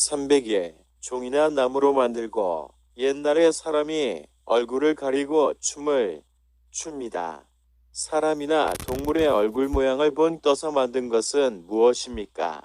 300에 종이나 나무로 만들고 옛날에 사람이 얼굴을 가리고 춤을 춥니다. 사람이나 동물의 얼굴 모양을 떠서 만든 것은 무엇입니까?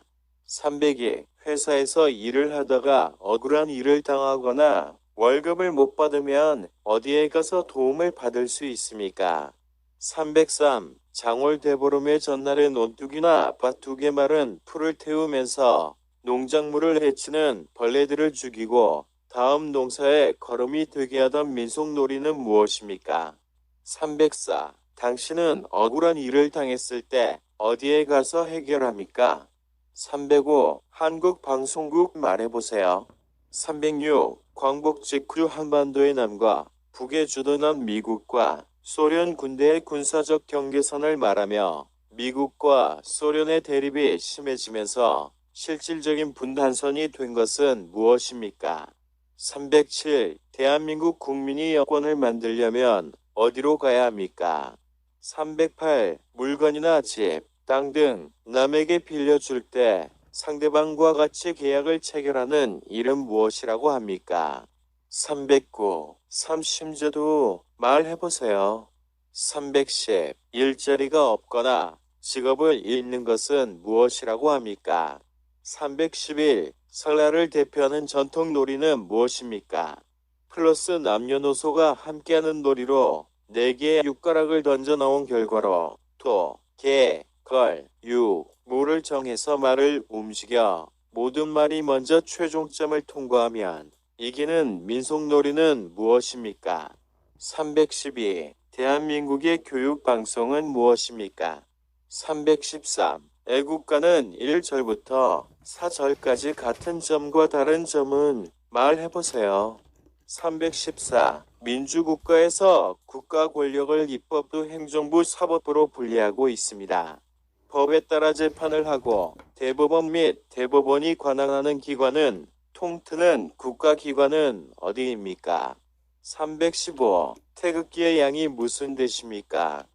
300이 회사에서 일을 하다가 억울한 일을 당하거나 월급을 못 받으면 어디에 가서 도움을 받을 수 있습니까? 303. 장월 대보름의 전날에 논둑이나 밭둑의 말은 풀을 태우면서 농작물을 해치는 벌레들을 죽이고 다음 농사에 거름이 되게 하던 민속놀이는 무엇입니까? 304. 당신은 억울한 일을 당했을 때 어디에 가서 해결합니까? 305. 한국방송국 말해보세요. 306. 광복 직후 한반도의 남과 북에 주둔한 미국과 소련 군대의 군사적 경계선을 말하며 미국과 소련의 대립이 심해지면서 실질적인 분단선이 된 것은 무엇입니까? 307. 대한민국 국민이 여권을 만들려면 어디로 가야 합니까? 308. 물건이나 집, 땅 등 남에게 빌려줄 때 상대방과 같이 계약을 체결하는 일은 무엇이라고 합니까? 309. 삼심제도 말해보세요. 310. 일자리가 없거나 직업을 잃는 것은 무엇이라고 합니까? 311. 설날을 대표하는 전통 놀이는 무엇입니까? 플러스 남녀노소가 함께하는 놀이로 4개의 육가락을 던져 넣은 결과로 토, 개, 걸, 유, 무를 정해서 말을 움직여 모든 말이 먼저 최종점을 통과하면 이기는 민속놀이는 무엇입니까? 312. 대한민국의 교육방송은 무엇입니까? 313. 애국가는 1절부터 4절까지 같은 점과 다른 점은 말해보세요. 314. 민주국가에서 국가 권력을 입법부, 행정부, 사법부로 분리하고 있습니다. 법에 따라 재판을 하고 대법원 및 대법원이 관할하는 기관은 통트는 국가기관은 어디입니까? 315. 태극기의 양이 무슨 뜻입니까?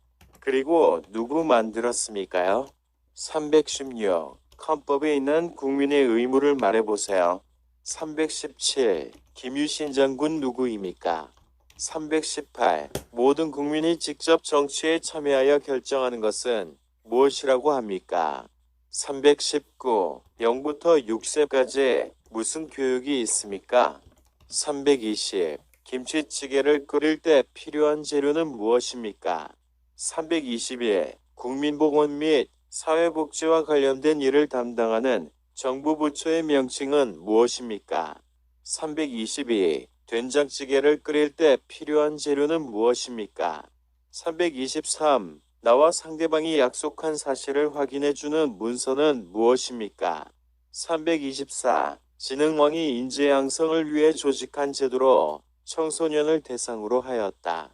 그리고 누구 만들었습니까요? 316. 헌법에 있는 국민의 의무를 말해보세요. 317. 김유신 장군 누구입니까? 318. 모든 국민이 직접 정치에 참여하여 결정하는 것은 무엇이라고 합니까? 319. 0부터 6세까지 무슨 교육이 있습니까? 320. 김치찌개를 끓일 때 필요한 재료는 무엇입니까? 321. 국민보건 및 사회복지와 관련된 일을 담당하는 정부 부처의 명칭은 무엇입니까? 322. 된장찌개를 끓일 때 필요한 재료는 무엇입니까? 323. 나와 상대방이 약속한 사실을 확인해주는 문서는 무엇입니까? 324. 지능왕이 인재 양성을 위해 조직한 제도로 청소년을 대상으로 하였다.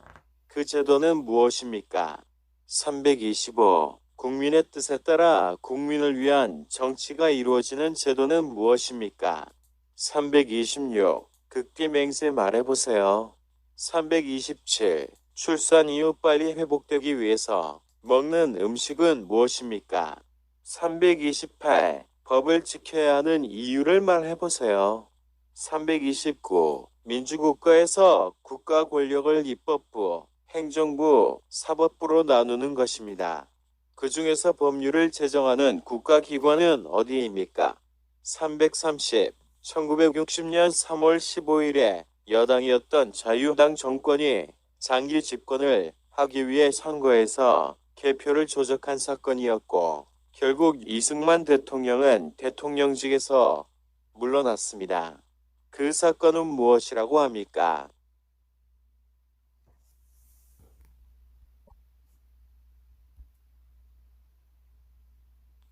그 제도는 무엇입니까? 325. 국민의 뜻에 따라 국민을 위한 정치가 이루어지는 제도는 무엇입니까? 326. 극기 맹세 말해보세요. 327. 출산 이후 빨리 회복되기 위해서 먹는 음식은 무엇입니까? 328. 법을 지켜야 하는 이유를 말해보세요. 329. 민주국가에서 국가 권력을 입법부, 행정부, 사법부로 나누는 것입니다. 그 중에서 법률을 제정하는 국가기관은 어디입니까? 330. 1960년 3월 15일에 여당이었던 자유당 정권이 장기 집권을 하기 위해 선거에서 개표를 조작한 사건이었고 결국 이승만 대통령은 대통령직에서 물러났습니다. 그 사건은 무엇이라고 합니까?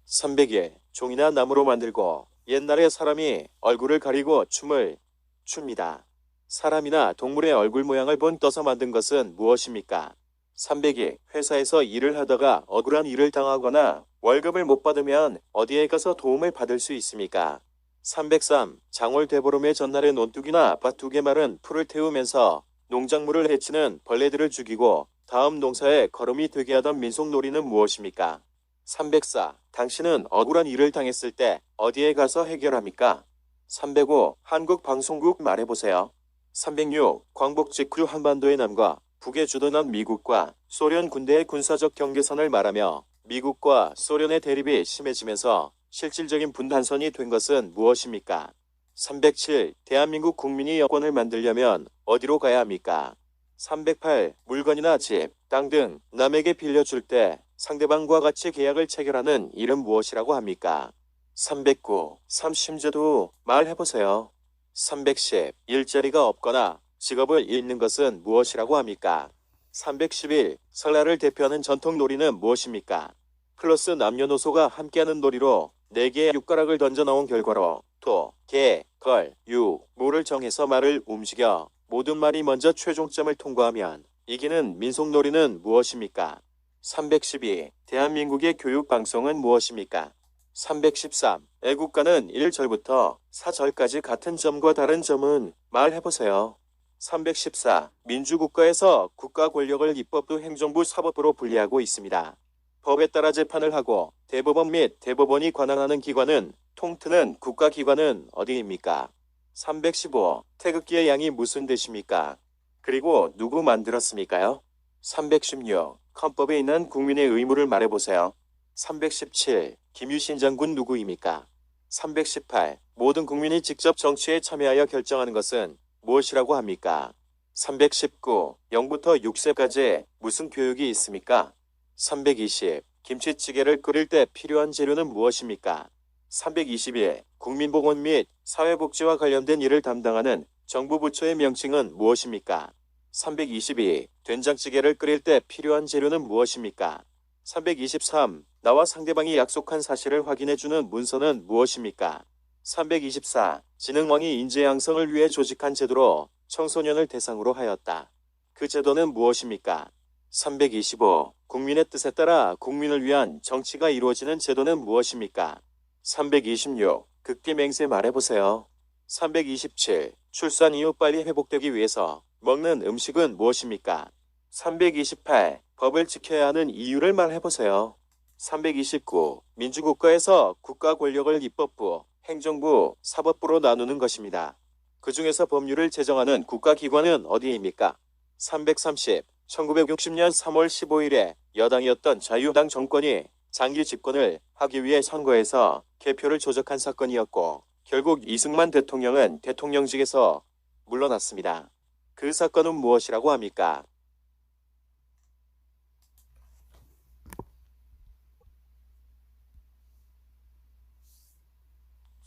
300에 종이나 나무로 만들고 옛날에 사람이 얼굴을 가리고 춤을 춥니다. 사람이나 동물의 얼굴 모양을 떠서 만든 것은 무엇입니까? 300이 회사에서 일을 하다가 억울한 일을 당하거나 월급을 못 받으면 어디에 가서 도움을 받을 수 있습니까? 303. 장월 대보름의 전날에 논둑이나 밭둑의 말은 풀을 태우면서 농작물을 해치는 벌레들을 죽이고 다음 농사에 거름이 되게 하던 민속놀이는 무엇입니까? 304. 당신은 억울한 일을 당했을 때 어디에 가서 해결합니까? 305. 한국방송국 말해보세요. 306. 광복 직후 한반도의 남과 북에 주둔한 미국과 소련 군대의 군사적 경계선을 말하며 미국과 소련의 대립이 심해지면서 실질적인 분단선이 된 것은 무엇입니까? 307. 대한민국 국민이 여권을 만들려면 어디로 가야 합니까? 308. 물건이나 집, 땅 등 남에게 빌려줄 때 상대방과 같이 계약을 체결하는 일은 무엇이라고 합니까? 309. 삼심제도 말해보세요. 310. 일자리가 없거나 직업을 잃는 것은 무엇이라고 합니까? 311. 설날을 대표하는 전통 놀이는 무엇입니까? 플러스 남녀노소가 함께하는 놀이로 4개의 육가락을 던져 나온 결과로 토, 개, 걸, 유, 모를 정해서 말을 움직여 모든 말이 먼저 최종점을 통과하면 이기는 민속놀이는 무엇입니까? 312. 대한민국의 교육방송은 무엇입니까? 313. 애국가는 1절부터 4절까지 같은 점과 다른 점은 말해보세요. 314. 민주국가에서 국가 권력을 입법부 행정부 사법부로 분리하고 있습니다. 법에 따라 재판을 하고 대법원 및 대법원이 관할하는 기관은 통트는 국가기관은 어디입니까? 315. 태극기의 양이 무슨 뜻입니까? 그리고 누구 만들었습니까요? 316. 헌법에 있는 국민의 의무를 말해보세요. 317. 김유신 장군 누구입니까? 318. 모든 국민이 직접 정치에 참여하여 결정하는 것은 무엇이라고 합니까? 319. 0부터 6세까지 무슨 교육이 있습니까? 320. 김치찌개를 끓일 때 필요한 재료는 무엇입니까? 321. 국민보건 및 사회복지와 관련된 일을 담당하는 정부 부처의 명칭은 무엇입니까? 322. 된장찌개를 끓일 때 필요한 재료는 무엇입니까? 323. 나와 상대방이 약속한 사실을 확인해주는 문서는 무엇입니까? 324. 지능왕이 인재 양성을 위해 조직한 제도로 청소년을 대상으로 하였다. 그 제도는 무엇입니까? 325. 국민의 뜻에 따라 국민을 위한 정치가 이루어지는 제도는 무엇입니까? 326. 극기 맹세 말해보세요. 327. 출산 이후 빨리 회복되기 위해서 먹는 음식은 무엇입니까? 328. 법을 지켜야 하는 이유를 말해보세요. 329. 민주국가에서 국가 권력을 입법부, 행정부, 사법부로 나누는 것입니다. 그 중에서 법률을 제정하는 국가기관은 어디입니까? 330. 1960년 3월 15일에 여당이었던 자유당 정권이 장기 집권을 하기 위해 선거에서 개표를 조작한 사건이었고 결국 이승만 대통령은 대통령직에서 물러났습니다. 그 사건은 무엇이라고 합니까?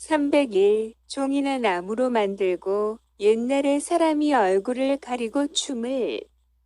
301. 종이나 나무로 만들고 옛날에 사람이 얼굴을 가리고 춤을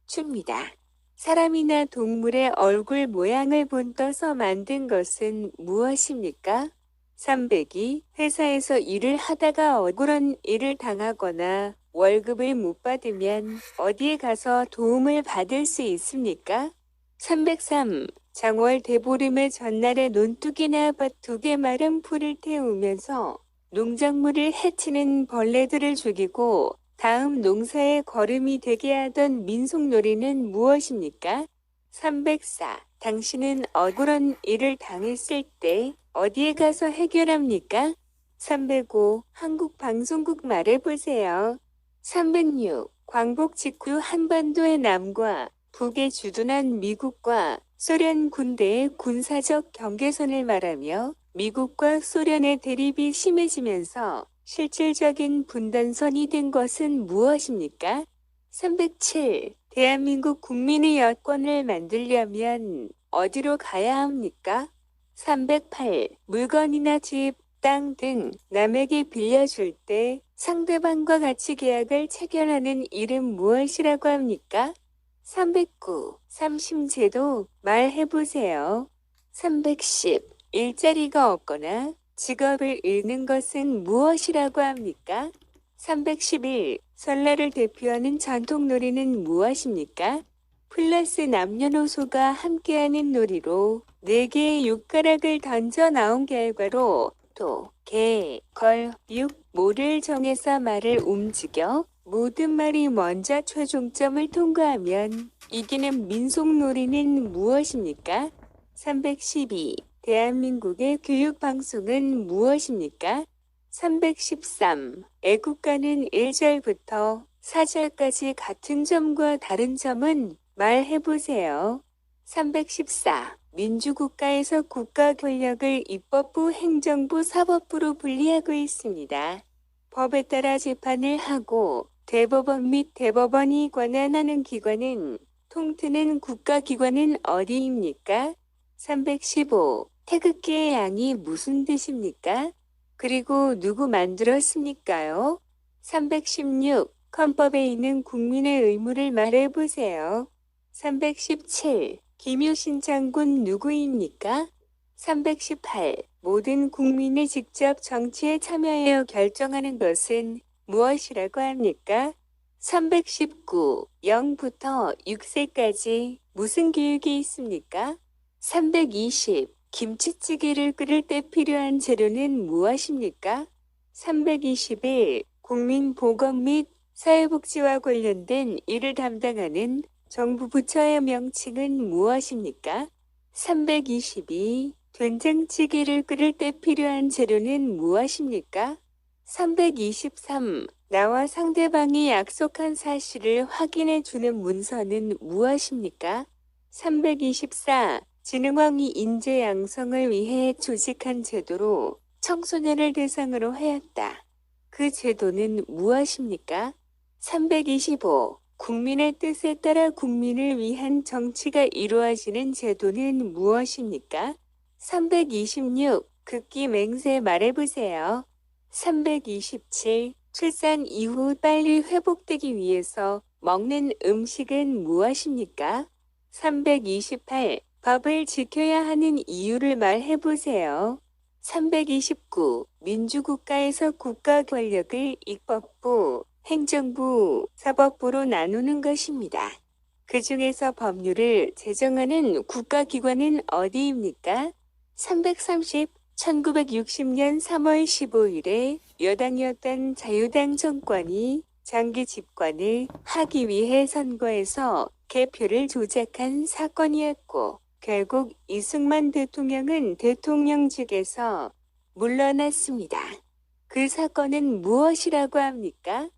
춥니다. 사람이나 동물의 얼굴 모양을 본떠서 만든 것은 무엇입니까? 302. 회사에서 일을 하다가 억울한 일을 당하거나 월급을 못 받으면 어디에 가서 도움을 받을 수 있습니까? 303. 장월 대보름의 전날에 논둑이나 밭둑에 마른 풀을 태우면서 농작물을 해치는 벌레들을 죽이고 다음 농사에 거름이 되게 하던 민속놀이는 무엇입니까? 304. 당신은 억울한 일을 당했을 때 어디에 가서 해결합니까? 305. 한국방송국 말해보세요. 306. 광복 직후 한반도의 남과 북에 주둔한 미국과 소련 군대의 군사적 경계선을 말하며 미국과 소련의 대립이 심해지면서 실질적인 분단선이 된 것은 무엇입니까? 307. 대한민국 국민의 여권을 만들려면 어디로 가야 합니까? 308. 물건이나 집, 땅 등 남에게 빌려줄 때 상대방과 같이 계약을 체결하는 일은 무엇이라고 합니까? 309. 삼심제도 말해보세요. 310. 일자리가 없거나 직업을 잃는 것은 무엇이라고 합니까? 311. 설날을 대표하는 전통놀이는 무엇입니까? 플러스 남녀노소가 함께하는 놀이로 4개의 육가락을 던져 나온 결과로 토, 개, 걸, 육, 모를 정해서 말을 움직여 모든 말이 먼저 최종점을 통과하면 이기는 민속놀이는 무엇입니까? 312. 대한민국의 교육방송은 무엇입니까? 313. 애국가는 1절부터 4절까지 같은 점과 다른 점은 말해보세요. 314. 민주국가에서 국가 권력을 입법부, 행정부, 사법부로 분리하고 있습니다. 법에 따라 재판을 하고 대법원 및 대법원이 권한하는 기관은 통트는 국가기관은 어디입니까? 315. 태극기의 양이 무슨 뜻입니까? 그리고 누구 만들었습니까요? 316. 헌법에 있는 국민의 의무를 말해보세요. 317. 김효신 장군 누구입니까? 318. 모든 국민이 직접 정치에 참여하여 결정하는 것은 무엇이라고 합니까? 319. 0부터 6세까지 무슨 교육이 있습니까? 320. 김치찌개를 끓일 때 필요한 재료는 무엇입니까? 321. 국민보건 및 사회복지와 관련된 일을 담당하는 정부 부처의 명칭은 무엇입니까? 322. 된장찌개를 끓일 때 필요한 재료는 무엇입니까? 323. 나와 상대방이 약속한 사실을 확인해 주는 문서는 무엇입니까? 324. 진흥왕이 인재 양성을 위해 조직한 제도로 청소년을 대상으로 하였다. 그 제도는 무엇입니까? 325. 국민의 뜻에 따라 국민을 위한 정치가 이루어지는 제도는 무엇입니까? 326. 극기 맹세 말해보세요. 327. 출산 이후 빨리 회복되기 위해서 먹는 음식은 무엇입니까? 328. 법을 지켜야 하는 이유를 말해보세요. 329. 민주국가에서 국가 권력을 입법부, 행정부, 사법부로 나누는 것입니다. 그 중에서 법률을 제정하는 국가기관은 어디입니까? 330. 1960년 3월 15일에 여당이었던 자유당 정권이 장기 집권을 하기 위해 선거에서 개표를 조작한 사건이었고, 결국 이승만 대통령은 대통령직에서 물러났습니다. 그 사건은 무엇이라고 합니까?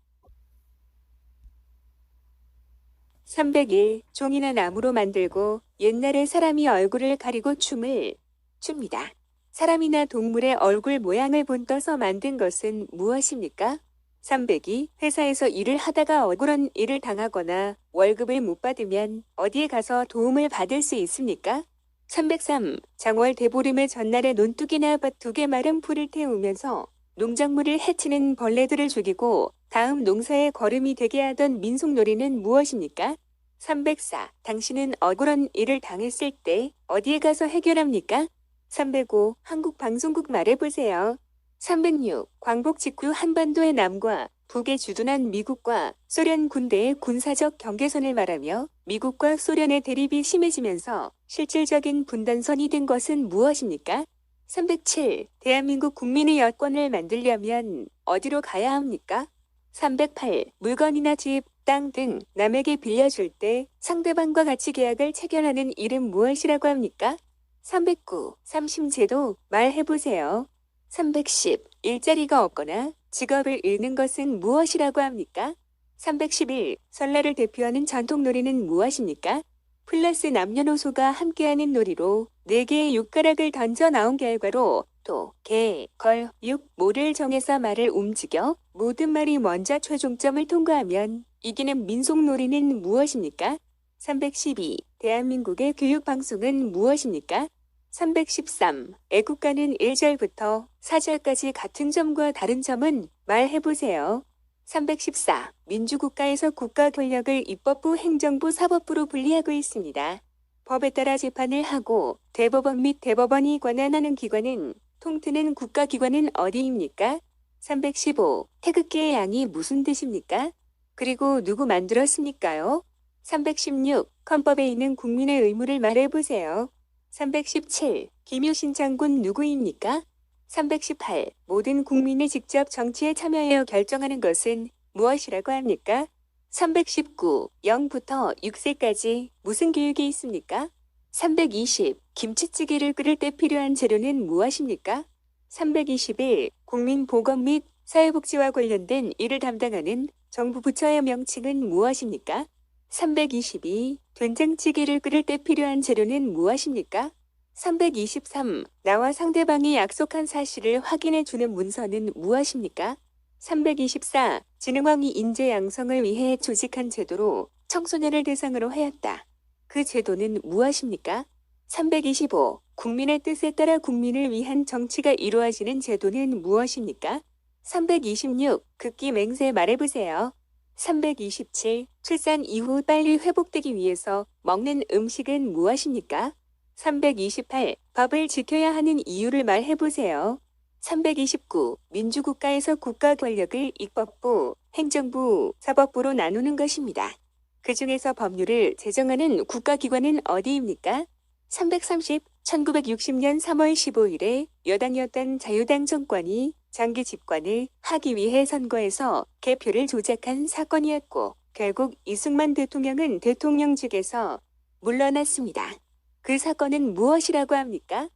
301. 종이나 나무로 만들고 옛날에 사람이 얼굴을 가리고 춤을 춥니다. 사람이나 동물의 얼굴 모양을 본떠서 만든 것은 무엇입니까? 302. 회사에서 일을 하다가 억울한 일을 당하거나 월급을 못 받으면 어디에 가서 도움을 받을 수 있습니까? 303. 장월 대보름의 전날에 논둑이나 밭 두 개 마른 풀을 태우면서 농작물을 해치는 벌레들을 죽이고 다음 농사에 거름이 되게 하던 민속놀이는 무엇입니까? 304. 당신은 억울한 일을 당했을 때 어디에 가서 해결합니까? 305. 한국방송국 말해보세요. 306. 광복 직후 한반도의 남과 북에 주둔한 미국과 소련 군대의 군사적 경계선을 말하며 미국과 소련의 대립이 심해지면서 실질적인 분단선이 된 것은 무엇입니까? 307. 대한민국 국민의 여권을 만들려면 어디로 가야 합니까? 308. 물건이나 집, 땅 등 남에게 빌려줄 때 상대방과 같이 계약을 체결하는 일은 무엇이라고 합니까? 309. 삼심제도 말해보세요. 310. 일자리가 없거나 직업을 잃는 것은 무엇이라고 합니까? 311. 설날을 대표하는 전통놀이는 무엇입니까? 플러스 남녀노소가 함께하는 놀이로 4개의 육가락을 던져 나온 결과로 도, 개, 걸, 육, 모를 정해서 말을 움직여 모든 말이 먼저 최종점을 통과하면 이기는 민속놀이는 무엇입니까? 312. 대한민국의 교육방송은 무엇입니까? 313. 애국가는 1절부터 4절까지 같은 점과 다른 점은 말해보세요. 314. 민주국가에서 국가 권력을 입법부, 행정부, 사법부로 분리하고 있습니다. 법에 따라 재판을 하고 대법원 및 대법원이 권한하는 기관은 통트는 국가기관은 어디입니까? 315. 태극기의 양이 무슨 뜻입니까? 그리고 누구 만들었습니까요? 316. 헌법에 있는 국민의 의무를 말해보세요. 317. 김효신 장군 누구입니까? 318. 모든 국민이 직접 정치에 참여하여 결정하는 것은 무엇이라고 합니까? 319. 0부터 6세까지 무슨 교육이 있습니까? 320. 김치찌개를 끓일 때 필요한 재료는 무엇입니까? 321. 국민보건 및 사회복지와 관련된 일을 담당하는 정부 부처의 명칭은 무엇입니까? 322. 된장찌개를 끓일 때 필요한 재료는 무엇입니까? 323. 나와 상대방이 약속한 사실을 확인해 주는 문서는 무엇입니까? 324. 진흥왕이 인재 양성을 위해 조직한 제도로 청소년을 대상으로 하였다. 그 제도는 무엇입니까? 325. 국민의 뜻에 따라 국민을 위한 정치가 이루어지는 제도는 무엇입니까? 326. 극기 맹세 말해보세요. 327. 출산 이후 빨리 회복되기 위해서 먹는 음식은 무엇입니까? 328. 법을 지켜야 하는 이유를 말해보세요. 329. 민주국가에서 국가 권력을 입법부, 행정부, 사법부로 나누는 것입니다. 그 중에서 법률을 제정하는 국가기관은 어디입니까? 330. 1960년 3월 15일에 여당이었던 자유당 정권이 장기 집권을 하기 위해 선거에서 개표를 조작한 사건이었고 결국 이승만 대통령은 대통령직에서 물러났습니다. 그 사건은 무엇이라고 합니까?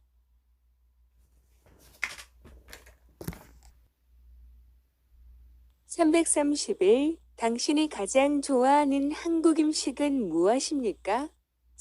(331) 당신이 가장 좋아하는 한국 음식은 무엇입니까?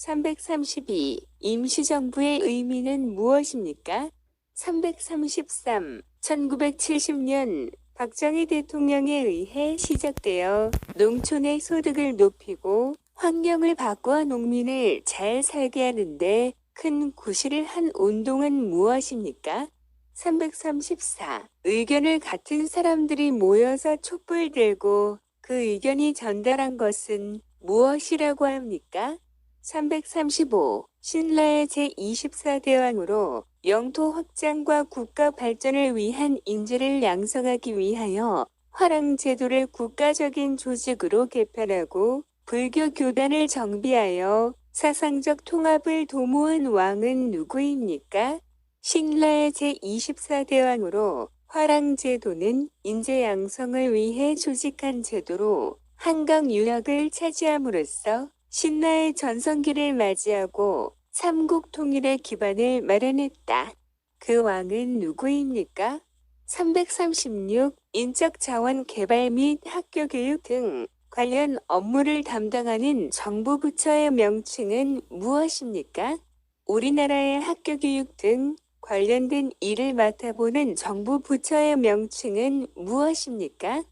332. 임시정부의 의미는 무엇입니까? 333. 1970년 박정희 대통령에 의해 시작되어 농촌의 소득을 높이고 환경을 바꾸어 농민을 잘 살게 하는데 큰 구실을 한 운동은 무엇입니까? 334. 의견을 같은 사람들이 모여서 촛불 들고 그 의견이 전달한 것은 무엇이라고 합니까? 335. 신라의 제24대왕으로 영토 확장과 국가 발전을 위한 인재를 양성하기 위하여 화랑제도를 국가적인 조직으로 개편하고 불교 교단을 정비하여 사상적 통합을 도모한 왕은 누구입니까? 신라의 제24대왕으로 화랑제도는 인재 양성을 위해 조직한 제도로 한강 유역을 차지함으로써 신라의 전성기를 맞이하고 삼국 통일의 기반을 마련했다. 그 왕은 누구입니까? 336. 인적 자원 개발 및 학교 교육 등 관련 업무를 담당하는 정부 부처의 명칭은 무엇입니까? 우리나라의 학교 교육 등 관련된 일을 맡아보는 정부 부처의 명칭은 무엇입니까?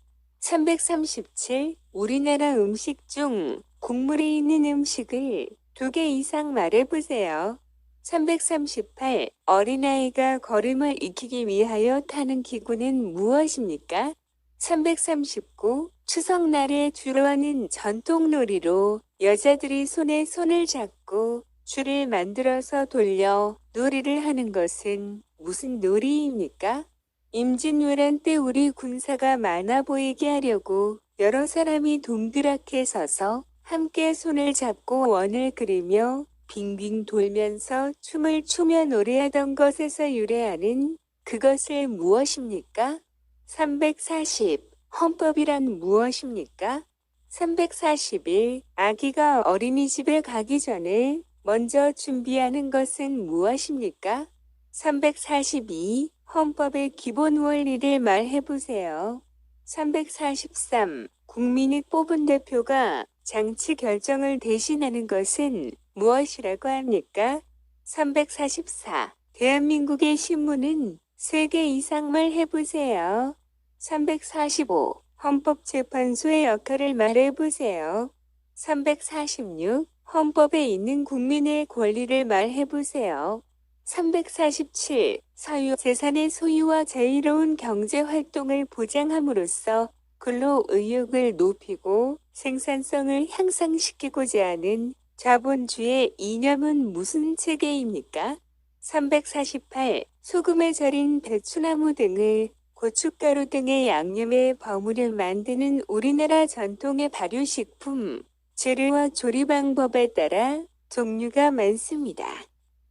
337. 우리나라 음식 중 국물이 있는 음식을 2개 이상 말해보세요. 338. 어린아이가 걸음을 익히기 위하여 타는 기구는 무엇입니까? 339. 추석날에 주로 하는 전통놀이로 여자들이 손에 손을 잡고 줄을 만들어서 돌려 놀이를 하는 것은 무슨 놀이입니까? 임진왜란 때 우리 군사가 많아 보이게 하려고 여러 사람이 동그랗게 서서 함께 손을 잡고 원을 그리며 빙빙 돌면서 춤을 추며 노래하던 것에서 유래하는 그것을 무엇입니까? 340. 헌법이란 무엇입니까? 341. 아기가 어린이집에 가기 전에 먼저 준비하는 것은 무엇입니까? 342. 헌법의 기본 원리를 말해보세요. 343. 국민이 뽑은 대표가 장치 결정을 대신하는 것은 무엇이라고 합니까? 344. 대한민국의 신문은 3개 이상 말해보세요. 345. 헌법재판소의 역할을 말해보세요. 346. 헌법에 있는 국민의 권리를 말해보세요. 347. 사유재산의 소유와 자유로운 경제활동을 보장함으로써 근로의욕을 높이고 생산성을 향상시키고자 하는 자본주의 이념은 무슨 체계입니까? 348. 소금에 절인 배추나무 등을 고춧가루 등의 양념에 버무려 만드는 우리나라 전통의 발효식품, 재료와 조리 방법에 따라 종류가 많습니다.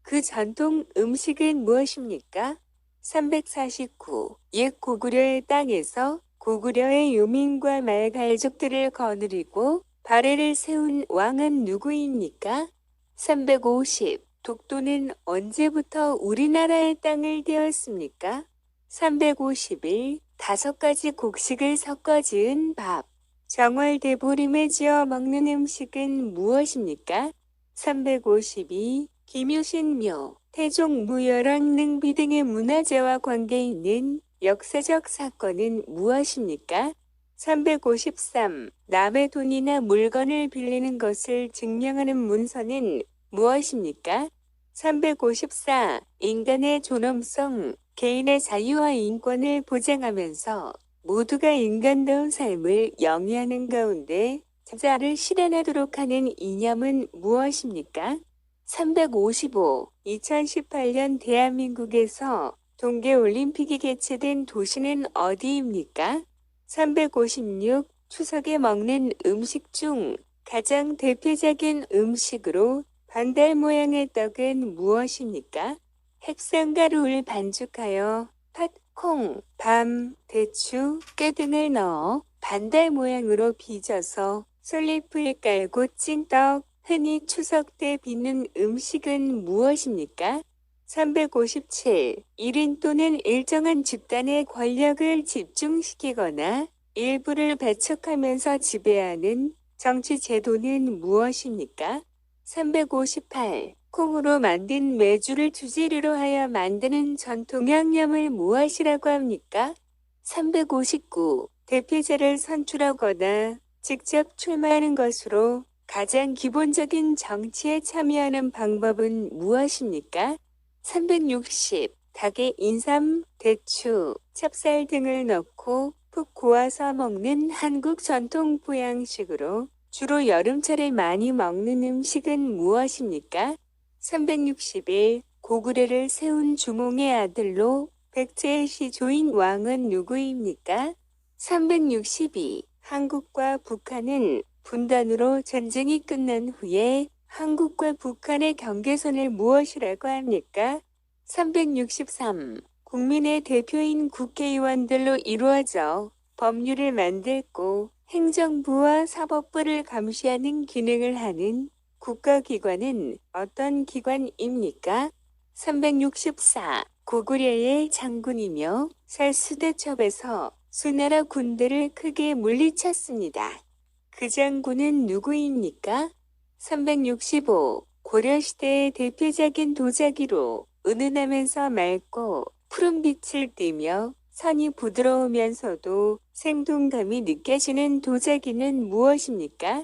그 전통 음식은 무엇입니까? 349. 옛 고구려의 땅에서 고구려의 유민과 말갈족들을 거느리고 발해를 세운 왕은 누구입니까? 350. 독도는 언제부터 우리나라의 땅을 되었습니까? 351. 5가지 곡식을 섞어 지은 밥. 정월대보름에 지어 먹는 음식은 무엇입니까? 352. 김유신묘, 태종무열왕 능비 등의 문화재와 관계 있는 역사적 사건은 무엇입니까? 353. 남의 돈이나 물건을 빌리는 것을 증명하는 문서는 무엇입니까? 354. 인간의 존엄성, 개인의 자유와 인권을 보장하면서 모두가 인간다운 삶을 영위하는 가운데 자자를 실현하도록 하는 이념은 무엇입니까? 355. 2018년 대한민국에서 동계올림픽이 개최된 도시는 어디입니까? 356. 추석에 먹는 음식 중 가장 대표적인 음식으로 반달 모양의 떡은 무엇입니까? 핵산가루를 반죽하여 팥, 콩, 밤, 대추, 깨 등을 넣어 반달 모양으로 빚어서 솔잎을 깔고 찐 떡, 흔히 추석 때 빚는 음식은 무엇입니까? 357. 1인 또는 일정한 집단의 권력을 집중시키거나 일부를 배척하면서 지배하는 정치 제도는 무엇입니까? 358. 콩으로 만든 메주를 주재료로 하여 만드는 전통 양념을 무엇이라고 합니까? 359. 대표자를 선출하거나 직접 출마하는 것으로 가장 기본적인 정치에 참여하는 방법은 무엇입니까? 360. 닭에 인삼, 대추, 찹쌀 등을 넣고 푹 고아서 먹는 한국 전통 보양식으로 주로 여름철에 많이 먹는 음식은 무엇입니까? 361. 고구려를 세운 주몽의 아들로 백제의 시조인 왕은 누구입니까? 362. 한국과 북한은 분단으로 전쟁이 끝난 후에 한국과 북한의 경계선을 무엇이라고 합니까? 363. 국민의 대표인 국회의원들로 이루어져 법률을 만들고 행정부와 사법부를 감시하는 기능을 하는 국가기관은 어떤 기관입니까? 364. 고구려의 장군이며 살수대첩에서 수나라 군대를 크게 물리쳤습니다. 그 장군은 누구입니까? 365. 고려시대의 대표적인 도자기로 은은하면서 맑고 푸른 빛을 띠며 선이 부드러우면서도 생동감이 느껴지는 도자기는 무엇입니까?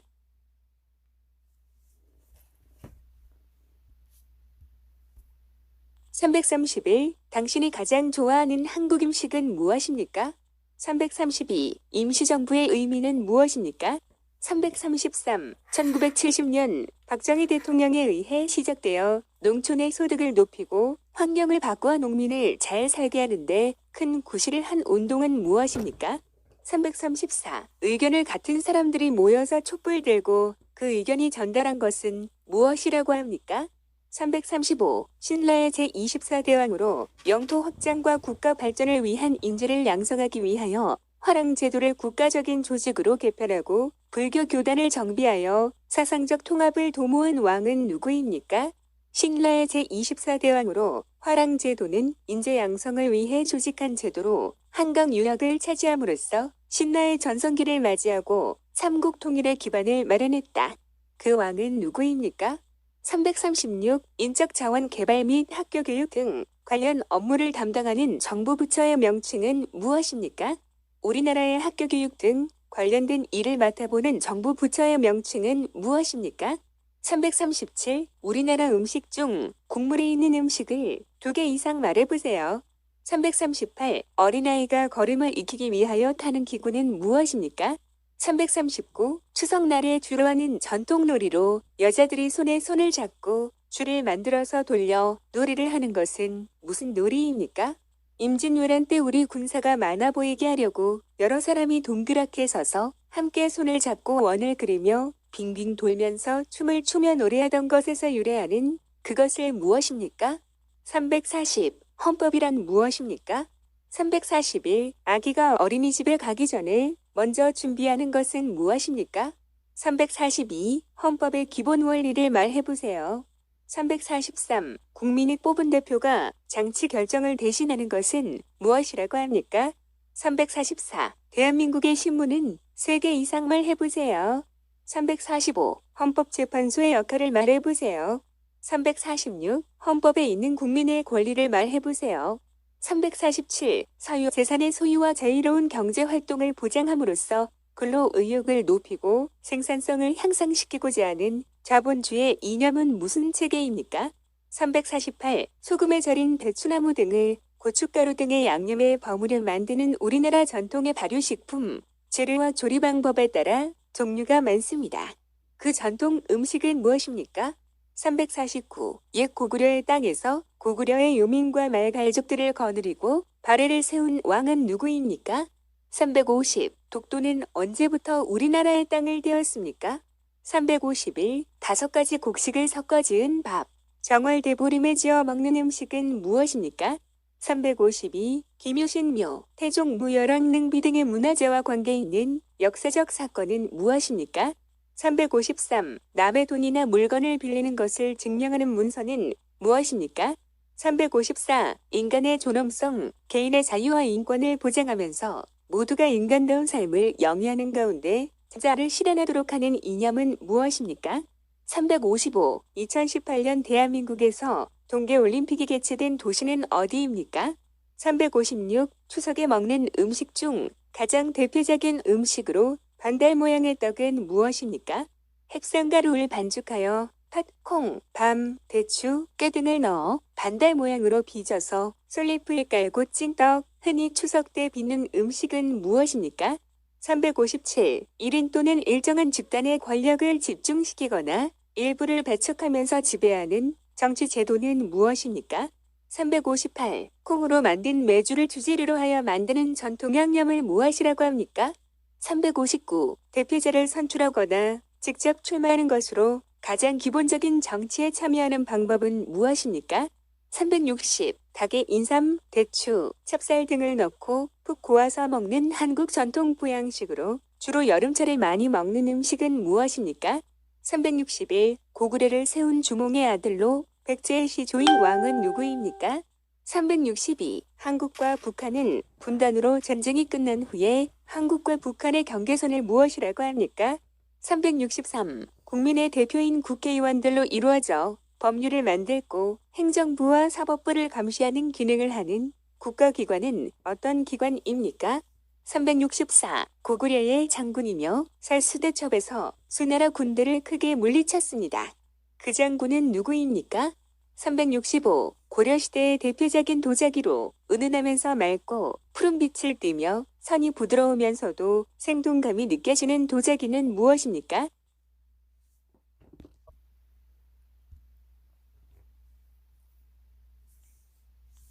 331. 당신이 가장 좋아하는 한국 음식은 무엇입니까? 332. 임시정부의 의미는 무엇입니까? 333. 1970년 박정희 대통령에 의해 시작되어 농촌의 소득을 높이고 환경을 바꾸어 농민을 잘 살게 하는데 큰 구실을 한 운동은 무엇입니까? 334. 의견을 같은 사람들이 모여서 촛불 들고 그 의견이 전달한 것은 무엇이라고 합니까? 335. 신라의 제24대왕으로 영토 확장과 국가 발전을 위한 인재를 양성하기 위하여 화랑제도를 국가적인 조직으로 개편하고 불교 교단을 정비하여 사상적 통합을 도모한 왕은 누구입니까? 신라의 제24대왕으로 화랑제도는 인재 양성을 위해 조직한 제도로 한강 유역을 차지함으로써 신라의 전성기를 맞이하고 삼국 통일의 기반을 마련했다. 그 왕은 누구입니까? 336. 인적 자원 개발 및 학교 교육 등 관련 업무를 담당하는 정부 부처의 명칭은 무엇입니까? 우리나라의 학교 교육 등 관련된 일을 맡아보는 정부 부처의 명칭은 무엇입니까? 337. 우리나라 음식 중 국물이 있는 음식을 2개 이상 말해보세요. 338. 어린아이가 걸음을 익히기 위하여 타는 기구는 무엇입니까? 339. 추석날에 주로 하는 전통놀이로 여자들이 손에 손을 잡고 줄을 만들어서 돌려 놀이를 하는 것은 무슨 놀이입니까? 임진왜란 때 우리 군사가 많아 보이게 하려고 여러 사람이 동그랗게 서서 함께 손을 잡고 원을 그리며 빙빙 돌면서 춤을 추며 노래하던 것에서 유래하는 그것을 무엇입니까? 340. 헌법이란 무엇입니까? 341. 아기가 어린이집에 가기 전에 먼저 준비하는 것은 무엇입니까? 342. 헌법의 기본 원리를 말해보세요. 343. 국민이 뽑은 대표가 장치 결정을 대신하는 것은 무엇이라고 합니까? 344. 대한민국의 신문은 3개 이상 말해보세요. 345. 헌법재판소의 역할을 말해보세요. 346. 헌법에 있는 국민의 권리를 말해보세요. 347. 사유 재산의 소유와 자유로운 경제활동을 보장함으로써 근로의욕을 높이고 생산성을 향상시키고자 하는 자본주의 이념은 무슨 체계입니까? 348. 소금에 절인 대추나무 등을 고춧가루 등의 양념에 버무려 만드는 우리나라 전통의 발효식품, 재료와 조리 방법에 따라 종류가 많습니다. 그 전통 음식은 무엇입니까? 349. 옛 고구려의 땅에서 고구려의 요민과 말갈족들을 거느리고 발해를 세운 왕은 누구입니까? 350. 독도는 언제부터 우리나라의 땅을 되었습니까? 351. 5가지 곡식을 섞어 지은 밥. 정월대보름에 지어 먹는 음식은 무엇입니까? 352. 김유신묘, 태종무열왕 능비 등의 문화재와 관계 있는 역사적 사건은 무엇입니까? 353. 남의 돈이나 물건을 빌리는 것을 증명하는 문서는 무엇입니까? 354. 인간의 존엄성, 개인의 자유와 인권을 보장하면서 모두가 인간다운 삶을 영위하는 가운데 자를 실현하도록 하는 이념은 무엇입니까? 355. 2018년 대한민국에서 동계올림픽이 개최된 도시는 어디입니까? 356. 추석에 먹는 음식 중 가장 대표적인 음식으로 반달 모양의 떡은 무엇입니까? 핵산가루를 반죽하여 팥, 콩, 밤, 대추, 깨 등을 넣어 반달 모양으로 빚어서 솔잎을 깔고 찐 떡, 흔히 추석 때 빚는 음식은 무엇입니까? 357. 1인 또는 일정한 집단의 권력을 집중시키거나 일부를 배척하면서 지배하는 정치 제도는 무엇입니까? 358. 콩으로 만든 메주를 주재료로 하여 만드는 전통 양념을 무엇이라고 합니까? 359. 대표자를 선출하거나 직접 출마하는 것으로 가장 기본적인 정치에 참여하는 방법은 무엇입니까? 360. 닭에 인삼, 대추, 찹쌀 등을 넣고 푹 고아서 먹는 한국 전통 보양식으로 주로 여름철에 많이 먹는 음식은 무엇입니까? 361. 고구려를 세운 주몽의 아들로 백제의 시조인 왕은 누구입니까? 362. 한국과 북한은 분단으로 전쟁이 끝난 후에 한국과 북한의 경계선을 무엇이라고 합니까? 363. 국민의 대표인 국회의원들로 이루어져 법률을 만들고 행정부와 사법부를 감시하는 기능을 하는 국가기관은 어떤 기관입니까? 364. 고구려의 장군이며 살수대첩에서 수나라 군대를 크게 물리쳤습니다. 그 장군은 누구입니까? 365. 고려시대의 대표적인 도자기로 은은하면서 맑고 푸른 빛을 띠며 선이 부드러우면서도 생동감이 느껴지는 도자기는 무엇입니까?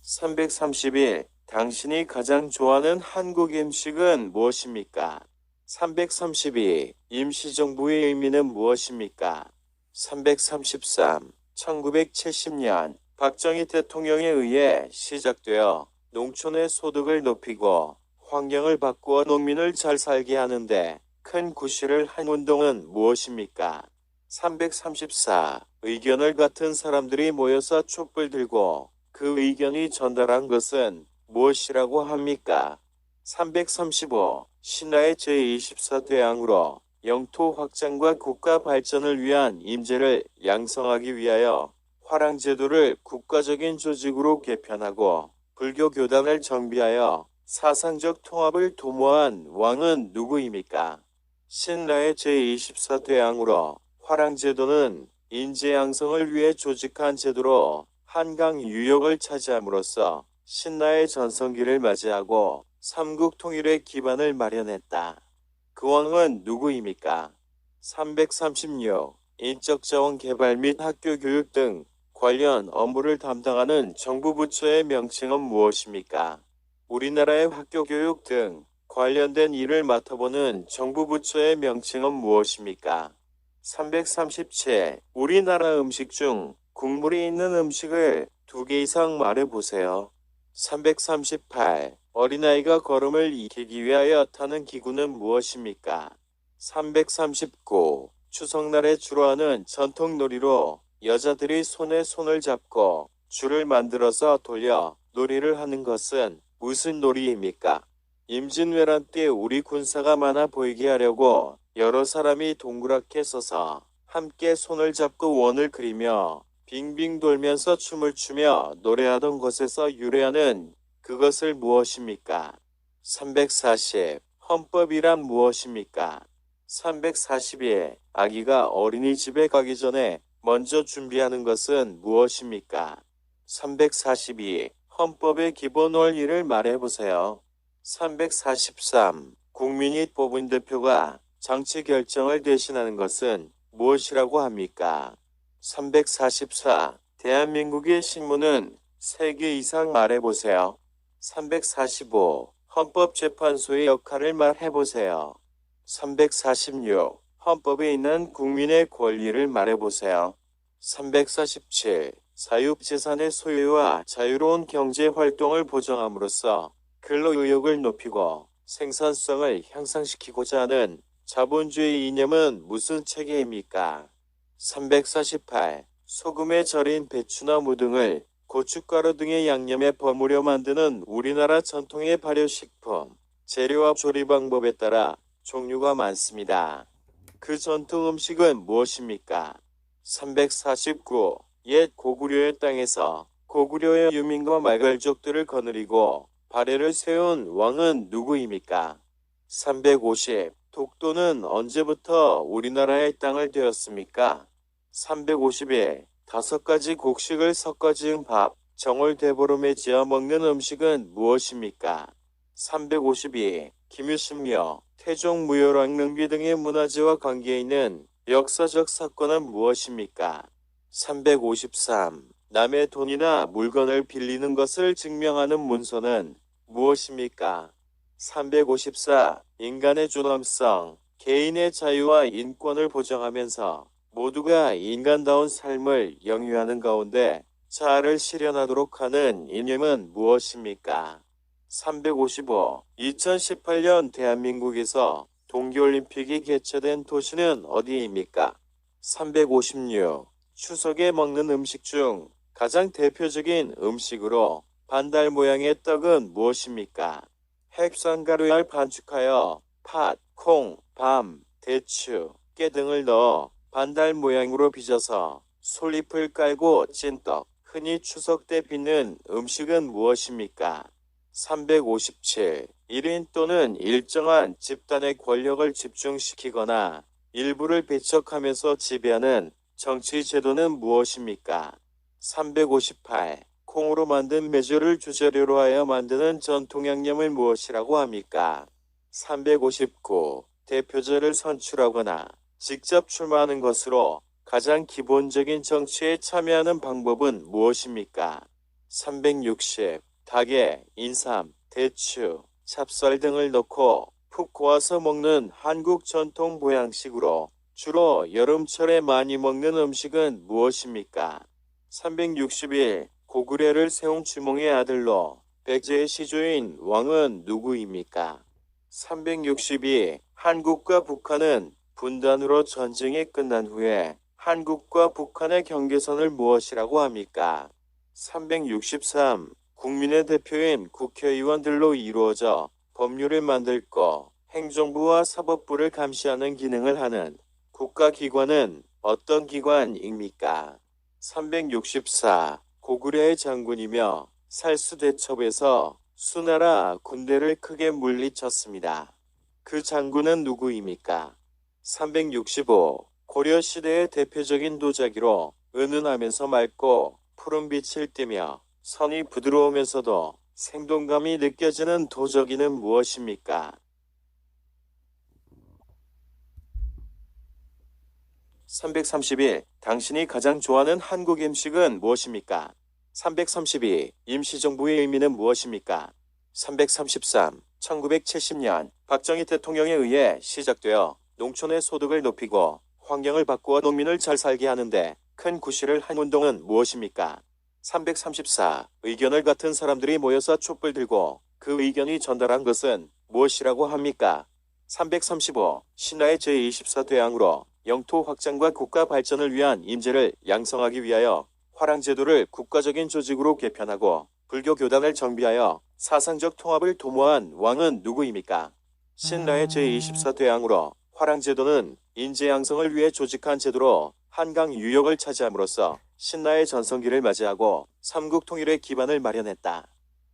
331. 당신이 가장 좋아하는 한국 음식은 무엇입니까? 332. 임시정부의 의미는 무엇입니까? 333. 1970년 박정희 대통령에 의해 시작되어 농촌의 소득을 높이고 환경을 바꾸어 농민을 잘 살게 하는데 큰 구실을 한 운동은 무엇입니까? 334. 의견을 같은 사람들이 모여서 촛불 들고 그 의견이 전달한 것은 무엇이라고 합니까? 335. 신라의 제24대왕으로 영토 확장과 국가 발전을 위한 임재를 양성하기 위하여 화랑제도를 국가적인 조직으로 개편하고 불교 교단을 정비하여 사상적 통합을 도모한 왕은 누구입니까? 신라의 제24대왕으로 화랑제도는 인재 양성을 위해 조직한 제도로 한강 유역을 차지함으로써 신라의 전성기를 맞이하고 삼국 통일의 기반을 마련했다. 그 왕은 누구입니까? 336. 인적자원 개발 및 학교 교육 등 관련 업무를 담당하는 정부 부처의 명칭은 무엇입니까? 우리나라의 학교 교육 등 관련된 일을 맡아보는 정부 부처의 명칭은 무엇입니까? 337. 우리나라 음식 중 국물이 있는 음식을 2개 이상 말해보세요. 338. 어린아이가 걸음을 익히기 위하여 타는 기구는 무엇입니까? 339. 추석날에 주로 하는 전통놀이로 여자들이 손에 손을 잡고 줄을 만들어서 돌려 놀이를 하는 것은 무슨 놀이입니까? 임진왜란 때 우리 군사가 많아 보이게 하려고 여러 사람이 동그랗게 서서 함께 손을 잡고 원을 그리며 빙빙 돌면서 춤을 추며 노래하던 것에서 유래하는 그것을 무엇입니까? 340. 헌법이란 무엇입니까? 341. 아기가 어린이집에 가기 전에 먼저 준비하는 것은 무엇입니까? 342. 헌법의 기본 원리를 말해보세요. 343. 국민이 뽑은 대표가 정치 결정을 대신하는 것은 무엇이라고 합니까? 344. 대한민국의 신문은 3개 이상 말해보세요. 345. 헌법재판소의 역할을 말해보세요. 346. 헌법에 있는 국민의 권리를 말해보세요. 347. 사유재산의 소유와 자유로운 경제활동을 보장함으로써 근로의욕을 높이고 생산성을 향상시키고자 하는 자본주의 이념은 무슨 체계입니까? 348. 소금에 절인 배추나 무 등을 고춧가루 등의 양념에 버무려 만드는 우리나라 전통의 발효식품. 재료와 조리 방법에 따라 종류가 많습니다. 그 전통 음식은 무엇입니까? 349. 옛 고구려의 땅에서 고구려의 유민과 말갈족들을 거느리고 발해를 세운 왕은 누구입니까? 350. 독도는 언제부터 우리나라의 땅을 되었습니까? 351. 5가지 곡식을 섞어 지은 밥, 정월 대보름에 지어 먹는 음식은 무엇입니까? 352. 김유신묘, 태종무효랑릉비 등의 문화재와 관계 있는 역사적 사건은 무엇입니까? 353. 남의 돈이나 물건을 빌리는 것을 증명하는 문서는 무엇입니까? 354. 인간의 존엄성, 개인의 자유와 인권을 보장하면서 모두가 인간다운 삶을 영위하는 가운데 자아를 실현하도록 하는 이념은 무엇입니까? 355. 2018년 대한민국에서 동계올림픽이 개최된 도시는 어디입니까? 356. 추석에 먹는 음식 중 가장 대표적인 음식으로 반달 모양의 떡은 무엇입니까? 핵산가루를 반죽하여 팥, 콩, 밤, 대추, 깨 등을 넣어 반달 모양으로 빚어서 솔잎을 깔고 찐 떡, 흔히 추석 때 빚는 음식은 무엇입니까? 357. 1인 또는 일정한 집단의 권력을 집중시키거나 일부를 배척하면서 지배하는 정치 제도는 무엇입니까? 358. 콩으로 만든 메주를 주재료로 하여 만드는 전통 양념을 무엇이라고 합니까? 359. 대표자를 선출하거나 직접 출마하는 것으로 가장 기본적인 정치에 참여하는 방법은 무엇입니까? 360. 닭에 인삼, 대추, 찹쌀 등을 넣고 푹 고아서 먹는 한국 전통 보양식으로 주로 여름철에 많이 먹는 음식은 무엇입니까? 361. 고구려를 세운 주몽의 아들로 백제의 시조인 왕은 누구입니까? 362. 한국과 북한은 분단으로 전쟁이 끝난 후에 한국과 북한의 경계선을 무엇이라고 합니까? 363. 국민의 대표인 국회의원들로 이루어져 법률을 만들고 행정부와 사법부를 감시하는 기능을 하는 국가기관은 어떤 기관입니까? 364. 고구려의 장군이며 살수대첩에서 수나라 군대를 크게 물리쳤습니다. 그 장군은 누구입니까? 365. 고려시대의 대표적인 도자기로 은은하면서 맑고 푸른 빛을 띠며 선이 부드러우면서도 생동감이 느껴지는 도자기는 무엇입니까? 331. 당신이 가장 좋아하는 한국 음식은 무엇입니까? 332. 임시정부의 의미는 무엇입니까? 333. 1970년 박정희 대통령에 의해 시작되어 농촌의 소득을 높이고 환경을 바꾸어 농민을 잘 살게 하는데 큰 구실을 한 운동은 무엇입니까? 334. 의견을 같은 사람들이 모여서 촛불 들고 그 의견이 전달한 것은 무엇이라고 합니까? 335. 신라의 제24대왕으로 영토 확장과 국가 발전을 위한 인재를 양성하기 위하여 화랑제도를 국가적인 조직으로 개편하고 불교 교단을 정비하여 사상적 통합을 도모한 왕은 누구입니까? 신라의 제24대왕으로 화랑제도는 인재 양성을 위해 조직한 제도로 한강 유역을 차지함으로써 신라의 전성기를 맞이하고 삼국 통일의 기반을 마련했다.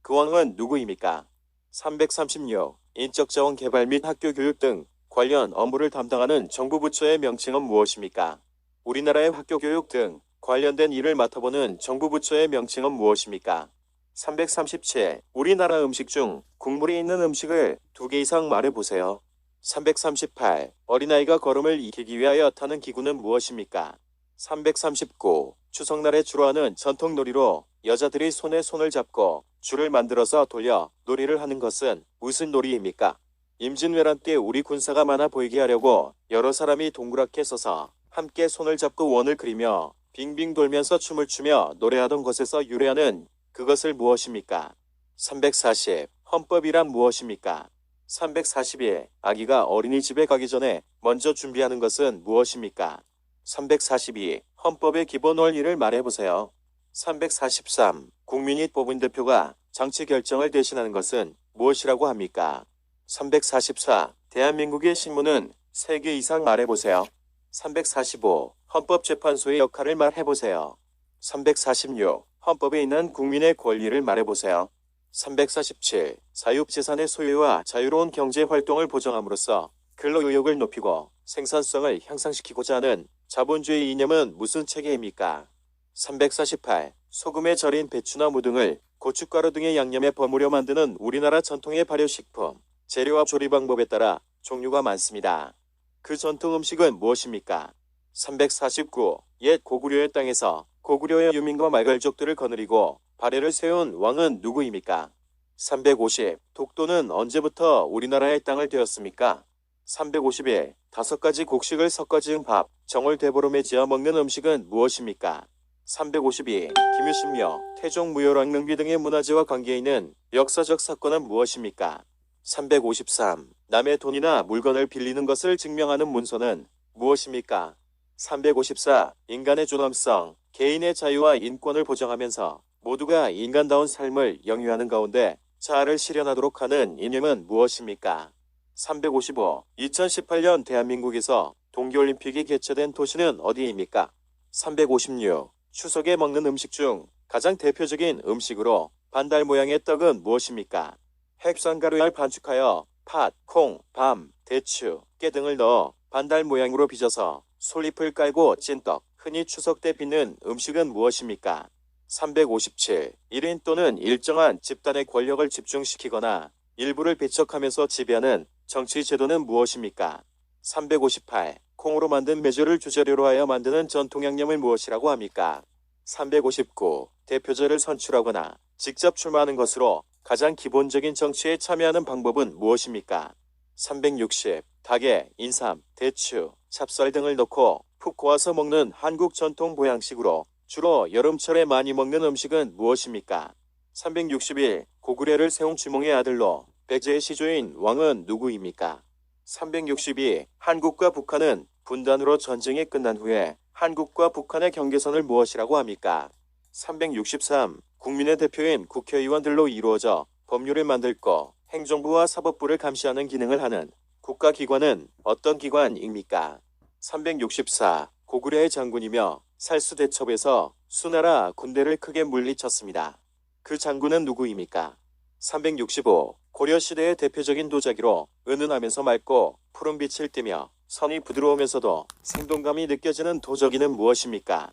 그 왕은 누구입니까? 336. 인적자원 개발 및 학교 교육 등 관련 업무를 담당하는 정부 부처의 명칭은 무엇입니까? 우리나라의 학교 교육 등 관련된 일을 맡아보는 정부 부처의 명칭은 무엇입니까? 337. 우리나라 음식 중 국물이 있는 음식을 2개 이상 말해보세요. 338. 어린아이가 걸음을 익히기 위하여 타는 기구는 무엇입니까? 339. 추석날에 주로 하는 전통 놀이로 여자들이 손에 손을 잡고 줄을 만들어서 돌려 놀이를 하는 것은 무슨 놀이입니까? 임진왜란 때 우리 군사가 많아 보이게 하려고 여러 사람이 동그랗게 서서 함께 손을 잡고 원을 그리며 빙빙 돌면서 춤을 추며 노래하던 것에서 유래하는 그것을 무엇입니까? 340. 헌법이란 무엇입니까? 341. 아기가 어린이집에 가기 전에 먼저 준비하는 것은 무엇입니까? 342. 헌법의 기본 원리를 말해보세요. 343. 국민이 뽑은 대표가 정치 결정을 대신하는 것은 무엇이라고 합니까? 344. 대한민국의 신문은 3개 이상 말해보세요. 345. 헌법재판소의 역할을 말해보세요. 346. 헌법에 있는 국민의 권리를 말해보세요. 347. 사유재산의 소유와 자유로운 경제활동을 보장함으로써 근로의욕을 높이고 생산성을 향상시키고자 하는 자본주의 이념은 무슨 체계입니까? 348. 소금에 절인 배추나 무 등을 고춧가루 등의 양념에 버무려 만드는 우리나라 전통의 발효식품. 재료와 조리 방법에 따라 종류가 많습니다. 그 전통 음식은 무엇입니까? 349. 옛 고구려의 땅에서 고구려의 유민과 말갈족들을 거느리고 발해를 세운 왕은 누구입니까? 350. 독도는 언제부터 우리나라의 땅을 되었습니까? 351. 5가지 곡식을 섞어 지은 밥, 정월 대보름에 지어 먹는 음식은 무엇입니까? 352. 김유신묘, 태종무효랑릉비 등의 문화재와 관계 있는 역사적 사건은 무엇입니까? 353. 남의 돈이나 물건을 빌리는 것을 증명하는 문서는 무엇입니까? 354. 인간의 존엄성, 개인의 자유와 인권을 보장하면서 모두가 인간다운 삶을 영위하는 가운데 자아를 실현하도록 하는 이념은 무엇입니까? 355. 2018년 대한민국에서 동계올림픽이 개최된 도시는 어디입니까? 356. 추석에 먹는 음식 중 가장 대표적인 음식으로 반달 모양의 떡은 무엇입니까? 핵산가루를 반죽하여 팥, 콩, 밤, 대추, 깨 등을 넣어 반달 모양으로 빚어서 솔잎을 깔고 찐 떡, 흔히 추석 때 빚는 음식은 무엇입니까? 357. 1인 또는 일정한 집단의 권력을 집중시키거나 일부를 배척하면서 지배하는 정치 제도는 무엇입니까? 358. 콩으로 만든 메주를 주재료로 하여 만드는 전통 양념을 무엇이라고 합니까? 359. 대표자를 선출하거나 직접 출마하는 것으로 가장 기본적인 정치에 참여하는 방법은 무엇입니까? 360. 닭에 인삼, 대추, 찹쌀 등을 넣고 푹 고아서 먹는 한국 전통 보양식으로 주로 여름철에 많이 먹는 음식은 무엇입니까? 361. 고구려를 세운 주몽의 아들로 백제의 시조인 왕은 누구입니까? 362. 한국과 북한은 분단으로 전쟁이 끝난 후에 한국과 북한의 경계선을 무엇이라고 합니까? 363. 국민의 대표인 국회의원들로 이루어져 법률을 만들고 행정부와 사법부를 감시하는 기능을 하는 국가기관은 어떤 기관입니까? 364. 고구려의 장군이며 살수대첩에서 수나라 군대를 크게 물리쳤습니다. 그 장군은 누구입니까? 365. 고려시대의 대표적인 도자기로 은은하면서 맑고 푸른 빛을 띠며 선이 부드러우면서도 생동감이 느껴지는 도자기는 무엇입니까?